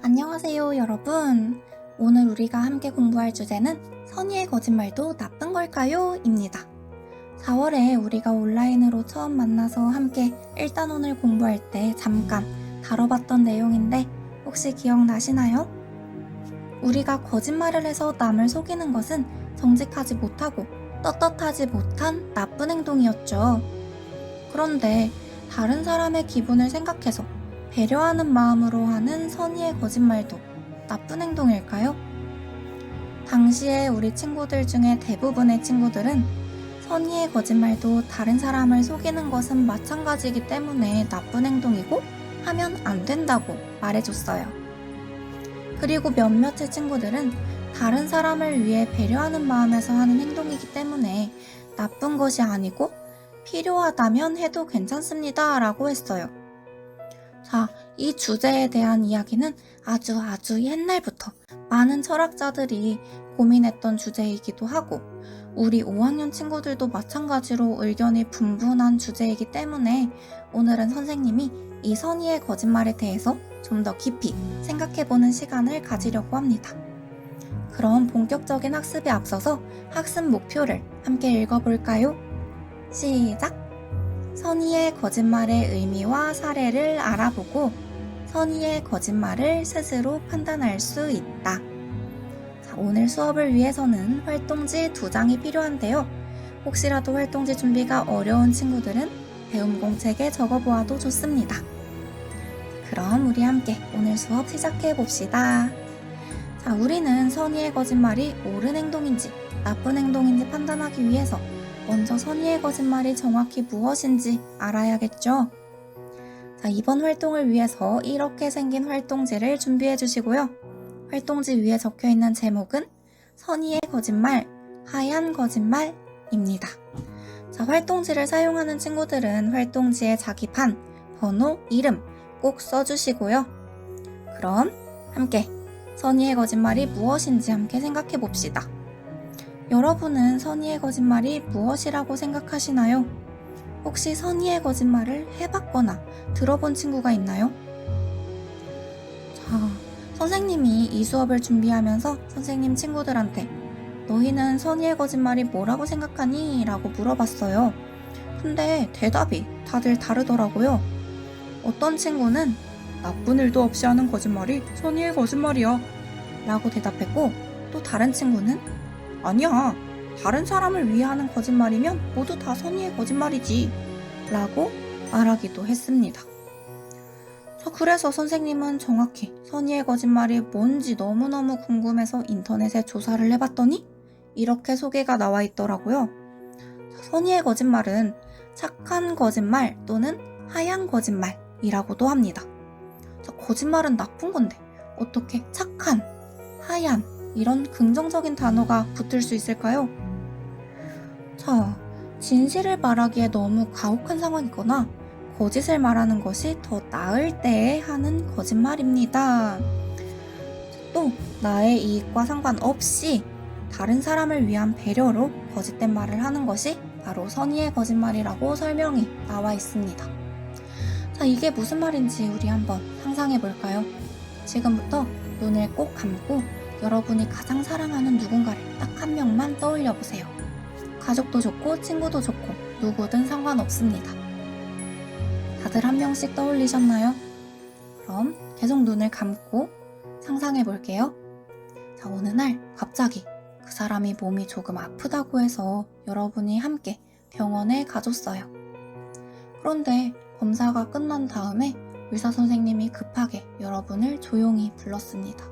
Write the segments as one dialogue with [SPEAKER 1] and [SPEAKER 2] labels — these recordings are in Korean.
[SPEAKER 1] 안녕하세요, 여러분. 오늘 우리가 함께 공부할 주제는 선의의 거짓말도 나쁜 걸까요? 입니다. 4월에 우리가 온라인으로 처음 만나서 함께 일단원을 공부할 때 잠깐 다뤄봤던 내용인데 혹시 기억나시나요? 우리가 거짓말을 해서 남을 속이는 것은 정직하지 못하고 떳떳하지 못한 나쁜 행동이었죠. 그런데 다른 사람의 기분을 생각해서 배려하는 마음으로 하는 선의의 거짓말도 나쁜 행동일까요? 당시에 우리 친구들 중에 대부분의 친구들은 선의의 거짓말도 다른 사람을 속이는 것은 마찬가지이기 때문에 나쁜 행동이고 하면 안 된다고 말해줬어요. 그리고 몇몇의 친구들은 다른 사람을 위해 배려하는 마음에서 하는 행동이기 때문에 나쁜 것이 아니고 필요하다면 해도 괜찮습니다 라고 했어요. 자, 이 주제에 대한 이야기는 아주 옛날부터 많은 철학자들이 고민했던 주제이기도 하고 우리 5학년 친구들도 마찬가지로 의견이 분분한 주제이기 때문에 오늘은 선생님이 이 선의의 거짓말에 대해서 좀 더 깊이 생각해보는 시간을 가지려고 합니다. 그럼 본격적인 학습에 앞서서 학습 목표를 함께 읽어볼까요? 시작! 선의의 거짓말의 의미와 사례를 알아보고 선의의 거짓말을 스스로 판단할 수 있다. 자, 오늘 수업을 위해서는 활동지 2장이 필요한데요. 혹시라도 활동지 준비가 어려운 친구들은 배움 공책에 적어보아도 좋습니다. 그럼 우리 함께 오늘 수업 시작해 봅시다. 자, 우리는 선의의 거짓말이 옳은 행동인지 나쁜 행동인지 판단하기 위해서 먼저 선의의 거짓말이 정확히 무엇인지 알아야겠죠? 자, 이번 활동을 위해서 이렇게 생긴 활동지를 준비해 주시고요. 활동지 위에 적혀 있는 제목은 선의의 거짓말, 하얀 거짓말입니다. 자, 활동지를 사용하는 친구들은 활동지에 자기 반, 번호, 이름 꼭 써주시고요. 그럼 함께 선의의 거짓말이 무엇인지 함께 생각해 봅시다. 여러분은 선의의 거짓말이 무엇이라고 생각하시나요? 혹시 선의의 거짓말을 해봤거나 들어본 친구가 있나요? 자, 선생님이 이 수업을 준비하면서 선생님 친구들한테 너희는 선의의 거짓말이 뭐라고 생각하니? 라고 물어봤어요. 근데 대답이 다들 다르더라고요. 어떤 친구는 나쁜 일도 없이 하는 거짓말이 선의의 거짓말이야 라고 대답했고 또 다른 친구는 아니야, 다른 사람을 위해 하는 거짓말이면 모두 다 선의의 거짓말이지 라고 말하기도 했습니다. 그래서 선생님은 정확히 선의의 거짓말이 뭔지 너무너무 궁금해서 인터넷에 조사를 해봤더니 이렇게 소개가 나와 있더라고요. 선의의 거짓말은 착한 거짓말 또는 하얀 거짓말이라고도 합니다. 거짓말은 나쁜 건데 어떻게 착한, 하얀 이런 긍정적인 단어가 붙을 수 있을까요? 자, 진실을 말하기에 너무 가혹한 상황이거나 거짓을 말하는 것이 더 나을 때에 하는 거짓말입니다. 또 나의 이익과 상관없이 다른 사람을 위한 배려로 거짓된 말을 하는 것이 바로 선의의 거짓말이라고 설명이 나와 있습니다. 자, 이게 무슨 말인지 우리 한번 상상해 볼까요? 지금부터 눈을 꼭 감고 여러분이 가장 사랑하는 누군가를 딱 한 명만 떠올려 보세요. 가족도 좋고 친구도 좋고 누구든 상관없습니다. 다들 한 명씩 떠올리셨나요? 그럼 계속 눈을 감고 상상해 볼게요. 자, 어느 날 갑자기 그 사람이 몸이 조금 아프다고 해서 여러분이 함께 병원에 가줬어요. 그런데 검사가 끝난 다음에 의사 선생님이 급하게 여러분을 조용히 불렀습니다.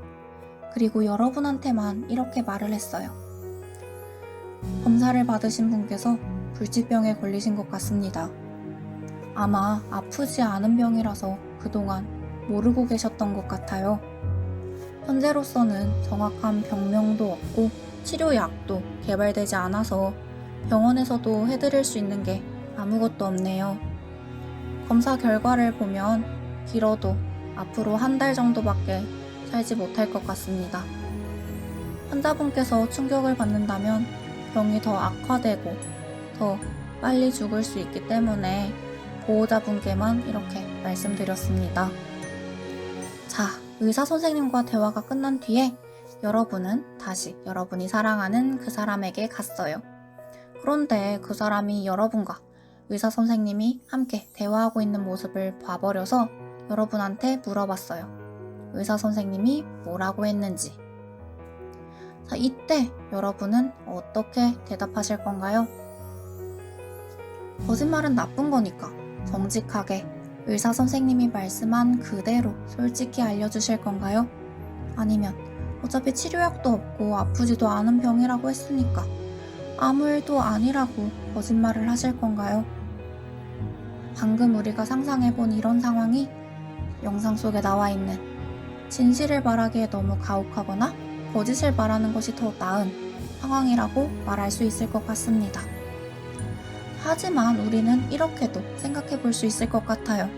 [SPEAKER 1] 그리고 여러분한테만 이렇게 말을 했어요. 검사를 받으신 분께서 불치병에 걸리신 것 같습니다. 아마 아프지 않은 병이라서 그동안 모르고 계셨던 것 같아요. 현재로서는 정확한 병명도 없고 치료약도 개발되지 않아서 병원에서도 해드릴 수 있는 게 아무것도 없네요. 검사 결과를 보면 길어도 앞으로 1달 정도밖에 살지 못할 것 같습니다. 환자분께서 충격을 받는다면 병이 더 악화되고 더 빨리 죽을 수 있기 때문에 보호자분께만 이렇게 말씀드렸습니다. 자, 의사 선생님과 대화가 끝난 뒤에 여러분은 다시 여러분이 사랑하는 그 사람에게 갔어요. 그런데 그 사람이 여러분과 의사 선생님이 함께 대화하고 있는 모습을 봐버려서 여러분한테 물어봤어요. 의사 선생님이 뭐라고 했는지. 자, 이때 여러분은 어떻게 대답하실 건가요? 거짓말은 나쁜 거니까 정직하게 의사 선생님이 말씀한 그대로 솔직히 알려주실 건가요? 아니면 어차피 치료약도 없고 아프지도 않은 병이라고 했으니까 아무 일도 아니라고 거짓말을 하실 건가요? 방금 우리가 상상해본 이런 상황이 영상 속에 나와 있는 진실을 말하기에 너무 가혹하거나 거짓을 말하는 것이 더 나은 상황이라고 말할 수 있을 것 같습니다. 하지만 우리는 이렇게도 생각해 볼 수 있을 것 같아요.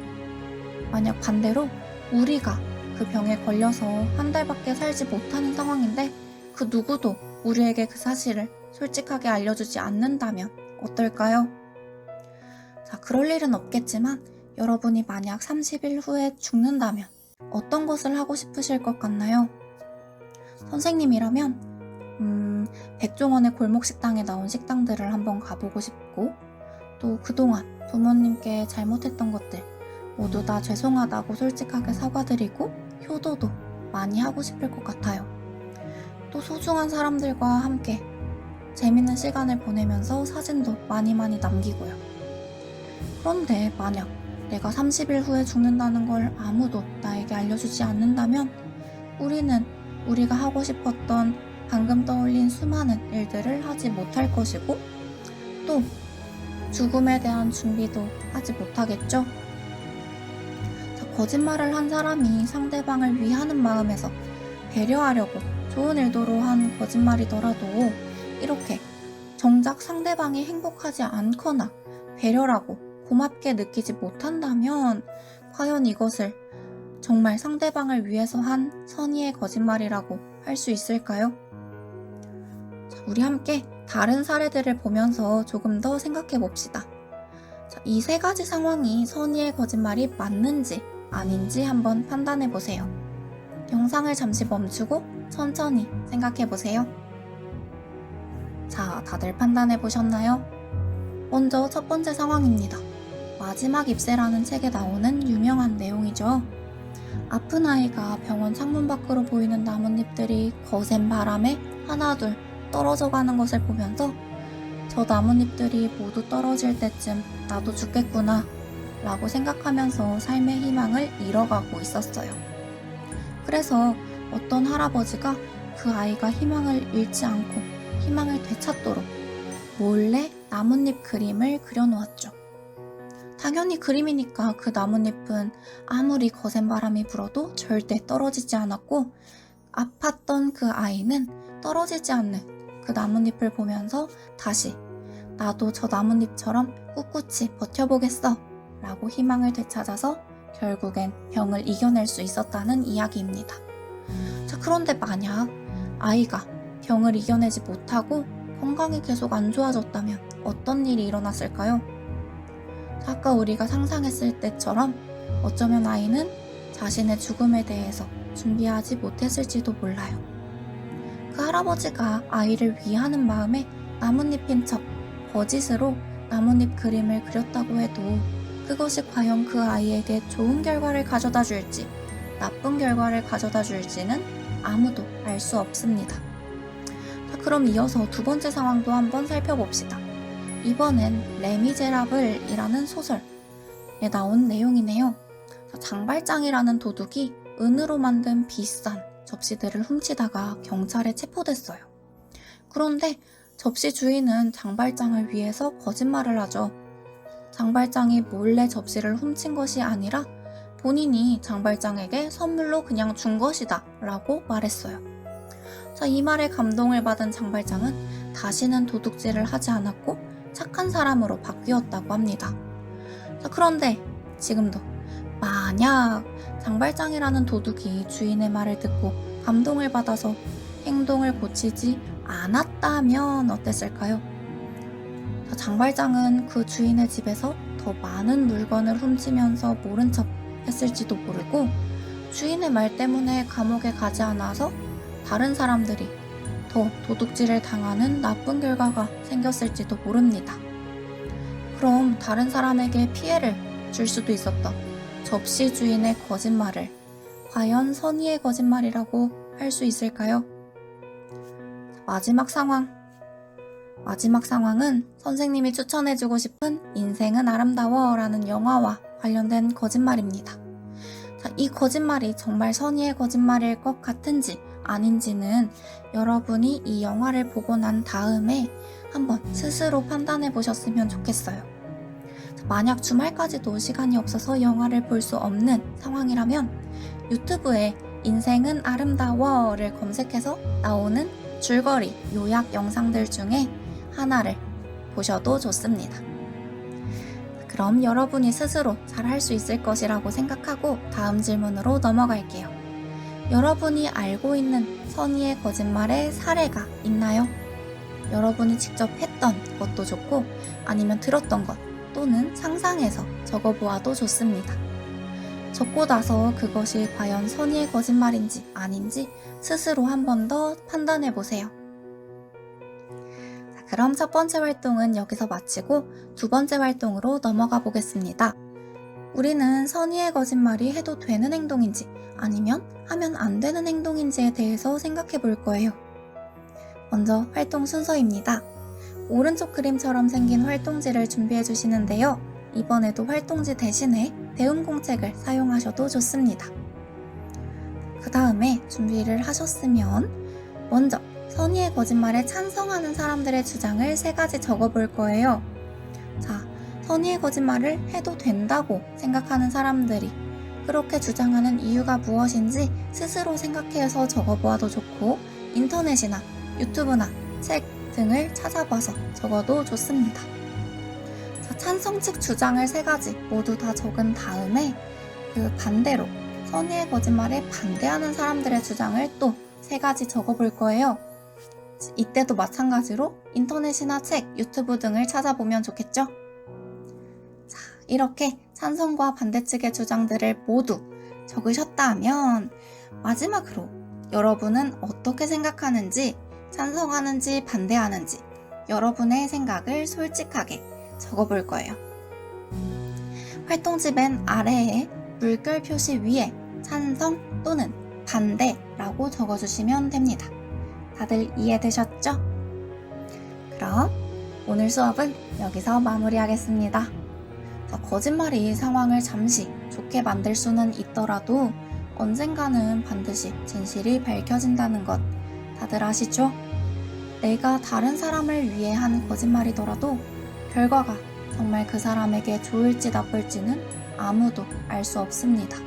[SPEAKER 1] 만약 반대로 우리가 그 병에 걸려서 한 달밖에 살지 못하는 상황인데 그 누구도 우리에게 그 사실을 솔직하게 알려주지 않는다면 어떨까요? 자, 그럴 일은 없겠지만 여러분이 만약 30일 후에 죽는다면 어떤 것을 하고 싶으실 것 같나요? 선생님이라면 백종원의 골목식당에 나온 식당들을 한번 가보고 싶고 또 그동안 부모님께 잘못했던 것들 모두 다 죄송하다고 솔직하게 사과드리고 효도도 많이 하고 싶을 것 같아요. 또 소중한 사람들과 함께 재밌는 시간을 보내면서 사진도 많이 남기고요. 그런데 만약 내가 30일 후에 죽는다는 걸 아무도 나에게 알려주지 않는다면 우리는 우리가 하고 싶었던 방금 떠올린 수많은 일들을 하지 못할 것이고 또 죽음에 대한 준비도 하지 못하겠죠? 거짓말을 한 사람이 상대방을 위하는 마음에서 배려하려고 좋은 의도로 한 거짓말이더라도 이렇게 정작 상대방이 행복하지 않거나 배려라고 고맙게 느끼지 못한다면 과연 이것을 정말 상대방을 위해서 한 선의의 거짓말이라고 할 수 있을까요? 자, 우리 함께 다른 사례들을 보면서 조금 더 생각해 봅시다. 이 세 가지 상황이 선의의 거짓말이 맞는지 아닌지 한번 판단해 보세요. 영상을 잠시 멈추고 천천히 생각해 보세요. 자, 다들 판단해 보셨나요? 먼저 첫 번째 상황입니다. 마지막 잎새라는 책에 나오는 유명한 내용이죠. 아픈 아이가 병원 창문 밖으로 보이는 나뭇잎들이 거센 바람에 하나둘 떨어져 가는 것을 보면서 저 나뭇잎들이 모두 떨어질 때쯤 나도 죽겠구나 라고 생각하면서 삶의 희망을 잃어가고 있었어요. 그래서 어떤 할아버지가 그 아이가 희망을 잃지 않고 희망을 되찾도록 몰래 나뭇잎 그림을 그려놓았죠. 당연히 그림이니까 그 나뭇잎은 아무리 거센 바람이 불어도 절대 떨어지지 않았고 아팠던 그 아이는 떨어지지 않는 그 나뭇잎을 보면서 다시 나도 저 나뭇잎처럼 꿋꿋이 버텨보겠어 라고 희망을 되찾아서 결국엔 병을 이겨낼 수 있었다는 이야기입니다. 자, 그런데 만약 아이가 병을 이겨내지 못하고 건강이 계속 안 좋아졌다면 어떤 일이 일어났을까요? 아까 우리가 상상했을 때처럼 어쩌면 아이는 자신의 죽음에 대해서 준비하지 못했을지도 몰라요. 그 할아버지가 아이를 위하는 마음에 나뭇잎인 척 거짓으로 나뭇잎 그림을 그렸다고 해도 그것이 과연 그 아이에게 좋은 결과를 가져다 줄지 나쁜 결과를 가져다 줄지는 아무도 알 수 없습니다. 자, 그럼 이어서 두 번째 상황도 한번 살펴봅시다. 이번엔 레미제라블이라는 소설에 나온 내용이네요. 장발장이라는 도둑이 은으로 만든 비싼 접시들을 훔치다가 경찰에 체포됐어요. 그런데 접시 주인은 장발장을 위해서 거짓말을 하죠. 장발장이 몰래 접시를 훔친 것이 아니라 본인이 장발장에게 선물로 그냥 준 것이다 라고 말했어요. 자, 이 말에 감동을 받은 장발장은 다시는 도둑질을 하지 않았고 착한 사람으로 바뀌었다고 합니다. 자, 그런데 지금도 만약 장발장이라는 도둑이 주인의 말을 듣고 감동을 받아서 행동을 고치지 않았다면 어땠을까요? 자, 장발장은 그 주인의 집에서 더 많은 물건을 훔치면서 모른 척 했을지도 모르고 주인의 말 때문에 감옥에 가지 않아서 다른 사람들이 더 도둑질을 당하는 나쁜 결과가 생겼을지도 모릅니다. 그럼 다른 사람에게 피해를 줄 수도 있었던 접시 주인의 거짓말을 과연 선의의 거짓말이라고 할 수 있을까요? 마지막 상황은 선생님이 추천해주고 싶은 인생은 아름다워 라는 영화와 관련된 거짓말입니다. 자, 이 거짓말이 정말 선의의 거짓말일 것 같은지 아닌지는 여러분이 이 영화를 보고 난 다음에 한번 스스로 판단해 보셨으면 좋겠어요. 자, 만약 주말까지도 시간이 없어서 영화를 볼 수 없는 상황이라면 유튜브에 인생은 아름다워를 검색해서 나오는 줄거리 요약 영상들 중에 하나를 보셔도 좋습니다. 그럼 여러분이 스스로 잘 할 수 있을 것이라고 생각하고 다음 질문으로 넘어갈게요. 여러분이 알고 있는 선의의 거짓말의 사례가 있나요? 여러분이 직접 했던 것도 좋고 아니면 들었던 것 또는 상상해서 적어보아도 좋습니다. 적고 나서 그것이 과연 선의의 거짓말인지 아닌지 스스로 한 번 더 판단해 보세요. 그럼 첫 번째 활동은 여기서 마치고 두 번째 활동으로 넘어가 보겠습니다. 우리는 선의의 거짓말이 해도 되는 행동인지 아니면 하면 안 되는 행동인지에 대해서 생각해 볼 거예요. 먼저 활동 순서입니다. 오른쪽 그림처럼 생긴 활동지를 준비해 주시는데요. 이번에도 활동지 대신에 대응공책을 사용하셔도 좋습니다. 그 다음에 준비를 하셨으면 먼저 선의의 거짓말에 찬성하는 사람들의 주장을 3가지 적어볼 거예요. 자, 선의의 거짓말을 해도 된다고 생각하는 사람들이 그렇게 주장하는 이유가 무엇인지 스스로 생각해서 적어보아도 좋고 인터넷이나 유튜브나 책 등을 찾아봐서 적어도 좋습니다. 자, 찬성 측 주장을 3가지 모두 다 적은 다음에 그 반대로 선의의 거짓말에 반대하는 사람들의 주장을 또 3가지 적어볼 거예요. 이때도 마찬가지로 인터넷이나 책, 유튜브 등을 찾아보면 좋겠죠? 자, 이렇게 찬성과 반대 측의 주장들을 모두 적으셨다 하면 마지막으로 여러분은 어떻게 생각하는지, 찬성하는지 반대하는지 여러분의 생각을 솔직하게 적어볼 거예요. 활동지 맨 아래에 물결 표시 위에 찬성 또는 반대라고 적어주시면 됩니다. 다들 이해되셨죠? 그럼 오늘 수업은 여기서 마무리하겠습니다. 거짓말이 상황을 잠시 좋게 만들 수는 있더라도 언젠가는 반드시 진실이 밝혀진다는 것 다들 아시죠? 내가 다른 사람을 위해 한 거짓말이더라도 결과가 정말 그 사람에게 좋을지 나쁠지는 아무도 알 수 없습니다.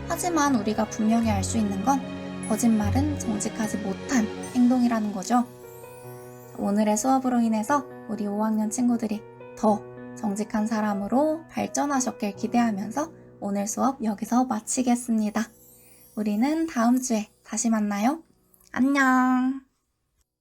[SPEAKER 1] 하지만 우리가 분명히 알 수 있는 건 거짓말은 정직하지 못한 행동이라는 거죠. 오늘의 수업으로 인해서 우리 5학년 친구들이 더 정직한 사람으로 발전하셨길 기대하면서 오늘 수업 여기서 마치겠습니다. 우리는 다음 주에 다시 만나요. 안녕!